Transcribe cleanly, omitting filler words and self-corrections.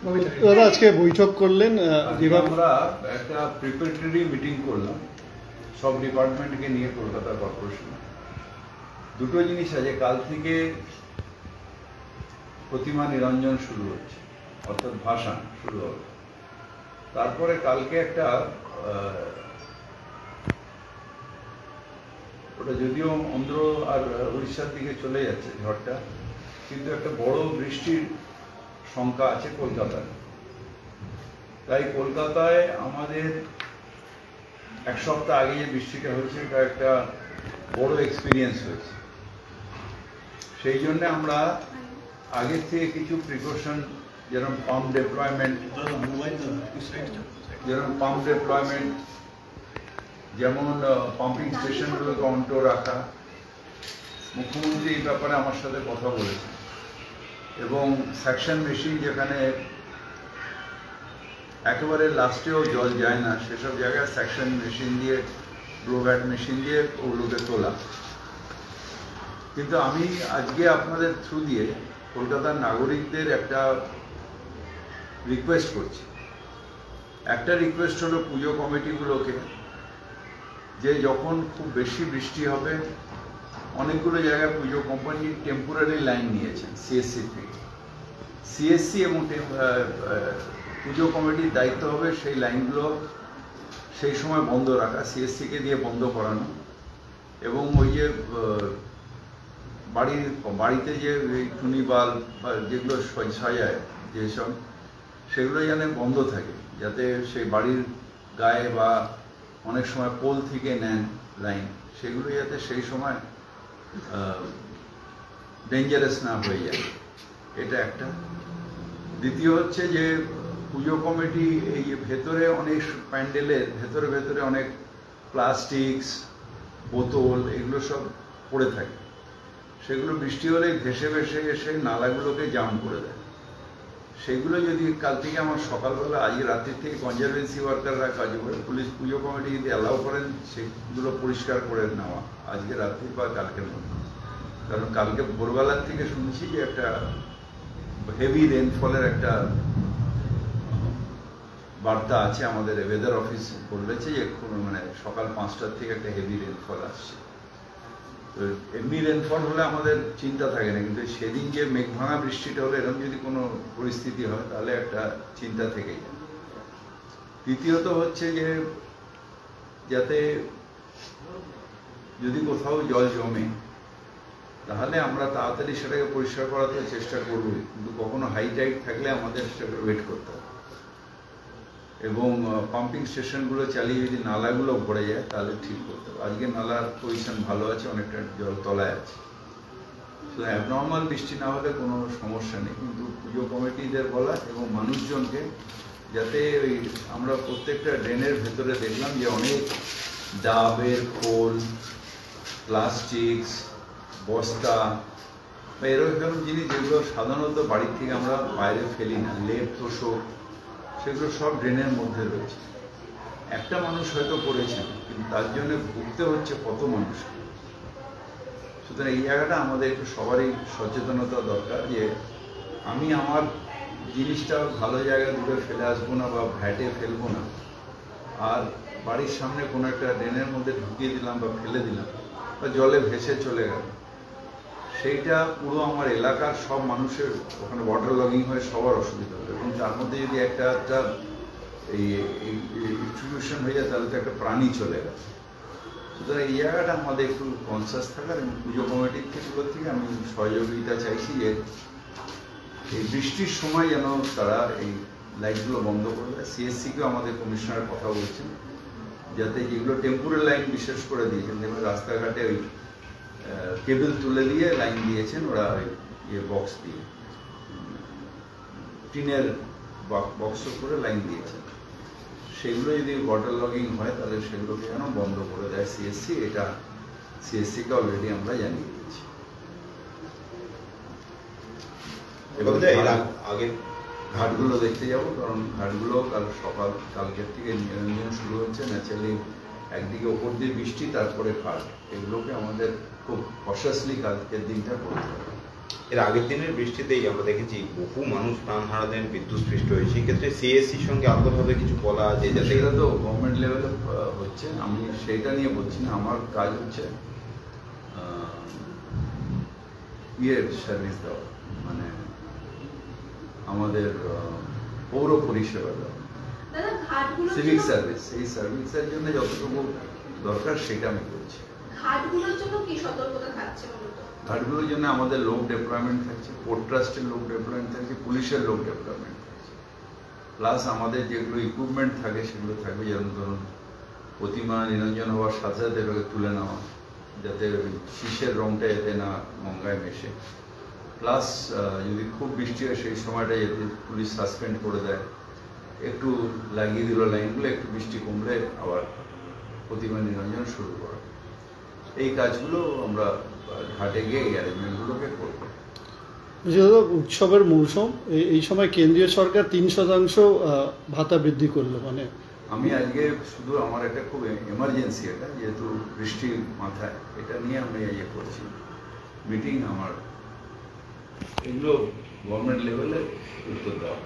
দাদা আজকে বৈঠক করলেন, আমরা একটা প্রিপারেটরি মিটিং করলাম সব ডিপার্টমেন্টকে নিয়ে কলকাতা কর্পোরেশনে। দুটো জিনিস আছে, কাল থেকে প্রতিমা নিরঞ্জন শুরু হচ্ছে, অর্থাৎ ভাষণ শুরু হবে। তারপরে কালকে একটা ওটা যদিও অন্ধ্র আর উড়িষ্যার দিকে চলে যাচ্ছে ঝড়টা, কিন্তু একটা বড় বৃষ্টির শঙ্কা আছে কলকাতায়। তাই কলকাতায় আমাদের এক সপ্তাহ আগে যে বৃষ্টিটা হয়েছে এটা একটা বড় এক্সপিরিয়েন্স হয়েছে। সেই জন্য আমরা আগের থেকে কিছু প্রিকশন, যেরকম পাম্প ডেপ্লয়মেন্ট, যেমন পাম্পিং স্টেশনগুলোকে অন্টো রাখা। মুখ্যমন্ত্রী এই ব্যাপারে আমার সাথে কথা বলেছে, এবং সেকশন মেশিন যেখানে একেবারে লাস্টেও জল যায় না সেসব জায়গায় সেকশন মেশিন দিয়ে, ব্লোব্যাট মেশিন দিয়ে ওগুলোকে তোলা। কিন্তু আমি আজকে আপনাদের থ্রু দিয়ে কলকাতার নাগরিকদের একটা রিকোয়েস্ট করছি। একটা রিকোয়েস্ট হলো পুজো কমিটিগুলোকে, যে যখন খুব বেশি বৃষ্টি হবে, অনেকগুলো জায়গায় পুজো কোম্পানি টেম্পোরারি লাইন নিয়েছেন সিএসসি থেকে। সিএসসি এবং পুজো কমিটির দায়িত্ব হবে সেই লাইনগুলো সেই সময় বন্ধ রাখা, সিএসসিকে দিয়ে বন্ধ করানো, এবং ওই যে বাড়িতে যে টুনি বাল্ব বা যেগুলো সাজায় যেসব, সেগুলো যেন বন্ধ থাকে, যাতে সেই বাড়ির গায়ে বা অনেক সময় পোল থেকে নেন লাইন, সেগুলো যাতে সেই সময় ডেঞ্জারাস না হয়ে যায়, এটা একটা। দ্বিতীয় হচ্ছে যে পুজো কমিটি এই ভেতরে অনেক প্যান্ডেলের ভেতরে অনেক প্লাস্টিক্স, বোতল, এগুলো সব পড়ে থাকে। সেগুলো বৃষ্টি হলেই ভেসে এসে নালাগুলোকে জাম করে দেয়। সেগুলো যদি কাল থেকে আমার সকালবেলা, আজ রাত্রির থেকে কনজারভেন্সি ওয়ার্কাররা কাজ করে, পুজো কমিটি যদি অ্যালাউ করেন সেগুলো পরিষ্কার করে নেওয়া আজকে রাত্রি বা কালকের মধ্যে। কারণ কালকে ভোরবেলার থেকে শুনছি যে একটা হেভি রেনফলের একটা বার্তা আছে, আমাদের ওয়েদার অফিস বলেছে যে মানে সকাল 5টার থেকে একটা হেভি রেনফল আসছে। তো এমনি রেনফল হলে আমাদের চিন্তা থাকে না, কিন্তু সেদিন যে মেঘ ভাঙা বৃষ্টিটা হলে এরকম যদি কোনো পরিস্থিতি হয় তাহলে একটা চিন্তা থেকেই যায়। তৃতীয়ত হচ্ছে যে যাতে যদি কোথাও জল জমে তাহলে আমরা তাড়াতাড়ি সেটাকে পরিষ্কার করাতে চেষ্টা করবই, কিন্তু কখনো হাই টাইড থাকলে আমাদের সেটাকে ওয়েট করতে হবে। এবং পাম্পিং স্টেশনগুলো চালিয়ে যদি নালাগুলো ভরে যায় তাহলে ঠিক করতে হবে। আজকে নালার পজিশন ভালো আছে, অনেকটা জল তলায় আছে, তো অ্যাবনর্মাল বৃষ্টি না হলে কোনো সমস্যা নেই। কিন্তু পুজো কমিটিদের বলা এবং মানুষজনকে যাতে ওই আমরা প্রত্যেকটা ড্রেনের ভেতরে দেখলাম যে অনেক ডাবের খোল, প্লাস্টিক্স, বস্তা বা এরকম জিনিস যেগুলো সাধারণত বাড়ির থেকে আমরা বাইরে ফেলি না, লেপ তোষক, সেগুলো সব ড্রেনের মধ্যে রয়েছে। একটা মানুষ হয়তো করেছেন, কিন্তু তার জন্য ভুগতে হচ্ছে কত মানুষ। সুতরাং এই জায়গাটা আমাদের একটু সবারই সচেতনতা দরকার, যে আমি আমার জিনিসটা ভালো জায়গায় দূরে ফেলে আসবো না বা ভ্যাটে ফেলবো না, আর বাড়ির সামনে কোনো একটা ড্রেনের মধ্যে ঢুকিয়ে দিলাম বা ফেলে দিলাম বা জলে ভেসে চলে গেল, সেইটা পুরো আমার এলাকার সব মানুষের ওখানে ওয়াটার লগিং হয়ে সবার অসুবিধা হবে। এবং তার মধ্যে যদি একটা এই ডিস্ট্রিবিউশন হয়ে যায় তাহলে তো একটা প্রাণী চলে গেছে। সুতরাং এই জায়গাটা আমাদের একটু কনসাস থাকার, এবং পুজো কমিটির থেকে আমি সহযোগিতা চাইছি যে এই বৃষ্টির সময় যেন তারা এই লাইটগুলো বন্ধ করে দেয়। সিএসসিকেও আমাদের কমিশনার কথা বলছেন যাতে যেগুলো টেম্পোরারি লাইন বিশেষ করে দিয়েছেন, যেগুলো রাস্তাঘাটে ওই কেবল তুলে দিয়ে লাইন দিয়েছেন ওরা, ওই বক্স দিয়ে টিনের বক্স করে লাইন দিয়েছেন, সেগুলো যদি ওয়াটার লগিং হয় তাহলে সেগুলোকে যেন বন্ধ করে দেয় সিএসসি। এটা সিএসসিকে অলরেডি আমরা জানিয়ে দিয়েছি। এবং আগের ঘাটগুলো দেখতে যাব, কারণ ঘাটগুলো কালকের থেকে নিরঞ্জন শুরু হচ্ছে। ন্যাচারালি একদিকে ওপর দিয়ে বৃষ্টি, তারপরে ঘাট, এগুলোকে আমাদের খুব কশাসলি কালকের দিনটা করতে হবে। এর আগের দিনের বৃষ্টিতেই আমরা দেখেছি বহু মানুষ প্রাণ হারালেন, বিদ্যুৎস্পৃষ্ট হয়ে। সেই ক্ষেত্রে সিএসসির সঙ্গে আলাদাভাবে কিছু বলা আছে যাতে সেটা তো গভর্নমেন্ট লেভেলে হচ্ছে, আমি সেইটা নিয়ে বলছি না। আমার কাজ হচ্ছে সার্ভিস দেওয়া, মানে আমাদের পৌর পরিষেবা দেওয়া, সিভিক সার্ভিস। এই সার্ভিসের জন্য যতটুকু দরকার সেটা আমি করছি। ঘাটগুলোর জন্য কি সতর্কতা থাকছে মূলত? ঘাটগুলোর জন্য আমাদের লোক ডেপ্লয়মেন্ট থাকছে, পোর্ট ট্রাস্টের লোক ডেপ্লয়মেন্ট থাকছে, পুলিশের লোক ডেপ্লয়মেন্ট থাকছে, প্লাস আমাদের যেগুলো ইকুইপমেন্ট থাকে সেগুলো থাকবে। যেমন ধরুন প্রতিমা নিরঞ্জন হওয়ার সাথে সাথে এটাকে তুলে নেওয়া, যাতে শীষের রংটা যাতে না গঙ্গায় মেশে, প্লাস যদি খুব বৃষ্টি হয় সেই সময়টা যাতে পুলিশ সাসপেন্ড করে দেয়, একটু লাগিয়ে দিল লাইনগুলো, একটু বৃষ্টি কমলে আবার প্রতিমা নিরঞ্জন শুরু করা। এই কাজগুলো আমরা ঘাটে গিয়ে এই অ্যারেঞ্জমেন্টগুলোকে করবো। যেহেতু উৎসবের মৌসুম, এই সময় কেন্দ্রীয় সরকার 3% ভাতা বৃদ্ধি করলো, মানে আমি আজকে শুধু আমার একটা খুব এমার্জেন্সি, এটা যেহেতু বৃষ্টির মাথায়, এটা নিয়ে আমি ইয়ে করছি মিটিং। আমার এগুলো গভর্নমেন্ট লেভেলে উত্তর দেওয়া।